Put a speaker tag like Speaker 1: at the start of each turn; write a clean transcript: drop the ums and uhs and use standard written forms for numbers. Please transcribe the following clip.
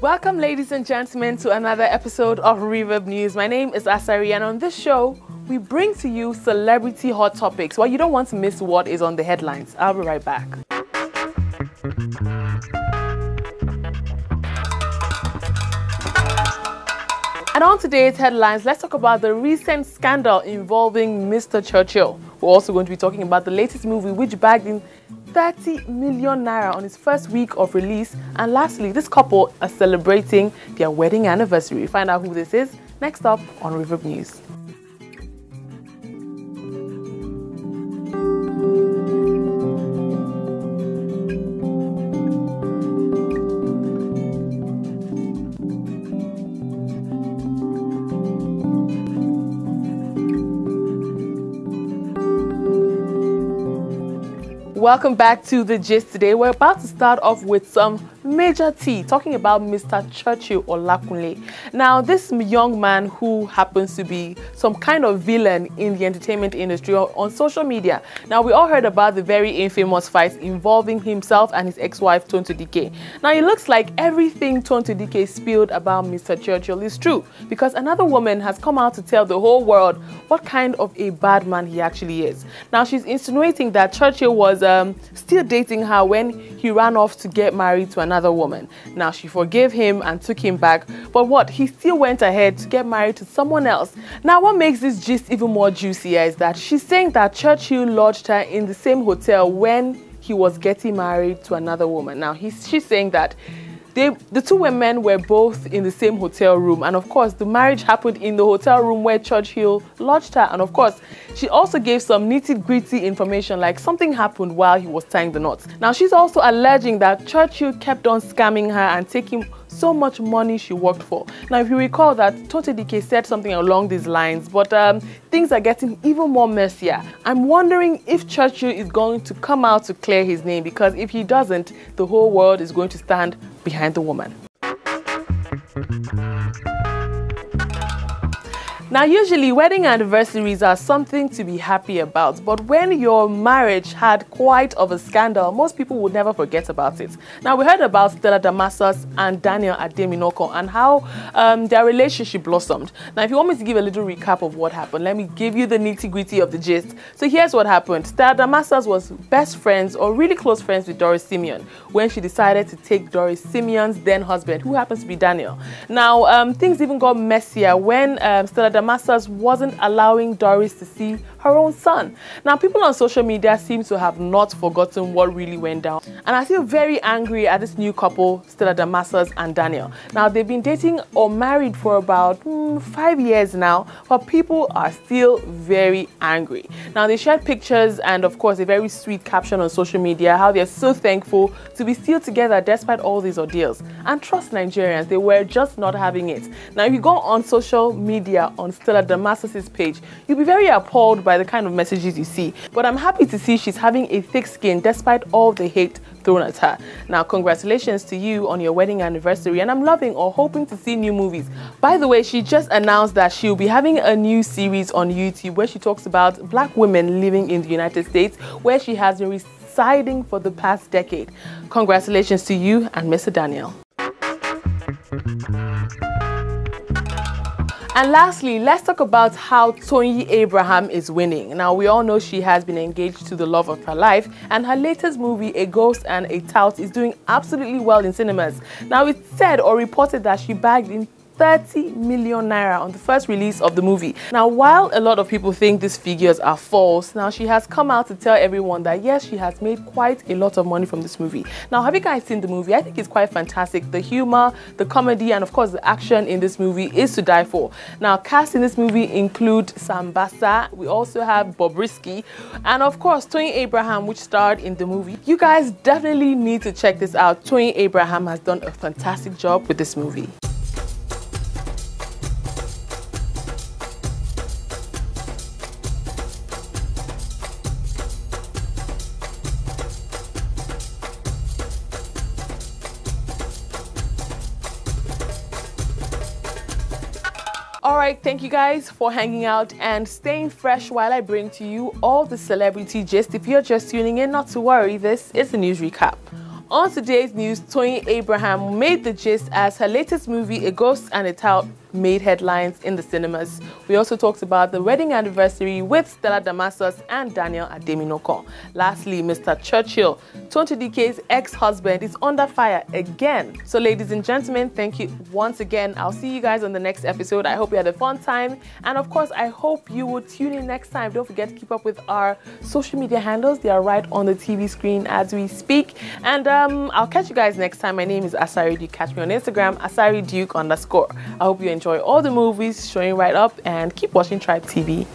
Speaker 1: Welcome, ladies and gentlemen, to another episode of Reverb News. My name is Asari, and on this show, we bring to you celebrity hot topics. Well, you don't want to miss what is on the headlines. I'll be right back. And on today's headlines, let's talk about the recent scandal involving Mr. Churchill. We're also going to be talking about the latest movie, which bagged in 30 million naira on its first week of release. And lastly, this couple are celebrating their wedding anniversary. Find out who this is next up on Reverb News. Welcome back to The Gist. Today we're about to start off with some major tea, talking about Mr. Churchill Olakunle. Now, this young man who happens to be some kind of villain in the entertainment industry on social media. Now, we all heard about the very infamous fight involving himself and his ex-wife Tonto Dikeh. Now, it looks like everything Tonto Dikeh spilled about Mr. Churchill is true, because another woman has come out to tell the whole world what kind of a bad man he actually is. Now, she's insinuating that Churchill was still dating her when he ran off to get married to another woman. Now, she forgave him and took him back, but what? He still went ahead to get married to someone else. Now, what makes this gist even more juicier is that she's saying that Churchill lodged her in the same hotel when he was getting married to another woman. Now, she's saying that the two women were both in the same hotel room, and of course the marriage happened in the hotel room where Churchill lodged her. And of course she also gave some nitty-gritty information, like something happened while he was tying the knots. Now, she's also alleging that Churchill kept on scamming her and taking so much money she worked for. Now, if you recall that Tonto Dikeh said something along these lines, but things are getting even more messier. I'm wondering if Churchill is going to come out to clear his name, because if he doesn't, the whole world is going to stand behind the woman. Now, usually wedding anniversaries are something to be happy about, but when your marriage had quite of a scandal, most people would never forget about it. Now, we heard about Stella Damascus and Daniel Ademinoko and how their relationship blossomed. Now, if you want me to give a little recap of what happened, let me give you the nitty-gritty of the gist. So here's what happened. Stella Damascus was best friends, or really close friends, with Doris Simeon when she decided to take Doris Simeon's then husband, who happens to be Daniel. Now, things even got messier when Stella Damascus wasn't allowing Doris to see her own son. Now, people on social media seem to have not forgotten what really went down, and I feel very angry at this new couple, Stella Damascus and Daniel. Now, they've been dating or married for about 5 years now, but people are still very angry. Now, they shared pictures and of course a very sweet caption on social media, how they're so thankful to be still together despite all these ordeals. And trust Nigerians, they were just not having it. Now, if you go on social media on Stella Damascus' page, you'll be very appalled by the kind of messages you see. But I'm happy to see she's having a thick skin despite all the hate thrown at her. Now, congratulations to you on your wedding anniversary, and I'm loving or hoping to see new movies. By the way, she just announced that she'll be having a new series on YouTube where she talks about black women living in the United States, where she has been residing for the past decade. Congratulations to you and Mr. Daniel. And lastly, let's talk about how Toyin Abraham is winning. Now, we all know she has been engaged to the love of her life, and her latest movie, A Ghost and a Tout, is doing absolutely well in cinemas. Now, it's said or reported that she bagged in 30 million naira on the first release of the movie. Now, while a lot of people think these figures are false, now she has come out to tell everyone that yes, she has made quite a lot of money from this movie. Now, have you guys seen the movie? I think it's quite fantastic. The humor, the comedy, and of course the action in this movie is to die for. Now, cast in this movie include Sambasa, we also have Bobrisky, and of course Toyin Abraham, which starred in the movie. You guys definitely need to check this out. Toyin Abraham has done a fantastic job with this movie. Alright, thank you guys for hanging out and staying fresh while I bring to you all the celebrity gist. If you're just tuning in, not to worry, this is the news recap. On today's news, Toyin Abraham made the gist as her latest movie, A Ghost and a Tout, made headlines in the cinemas. We also talked about the wedding anniversary with Stella Damascus and Daniel Ademinoko. Lastly, Mr. Churchill, Tonto Dikeh's ex-husband, is under fire again. So ladies and gentlemen, thank you once again. I'll see you guys on the next episode. I hope you had a fun time. And of course, I hope you will tune in next time. Don't forget to keep up with our social media handles. They are right on the TV screen as we speak. And I'll catch you guys next time. My name is Asari Duke. Catch me on Instagram, AsariDuke_. I hope you enjoy all the movies showing right up, and keep watching Tribe TV.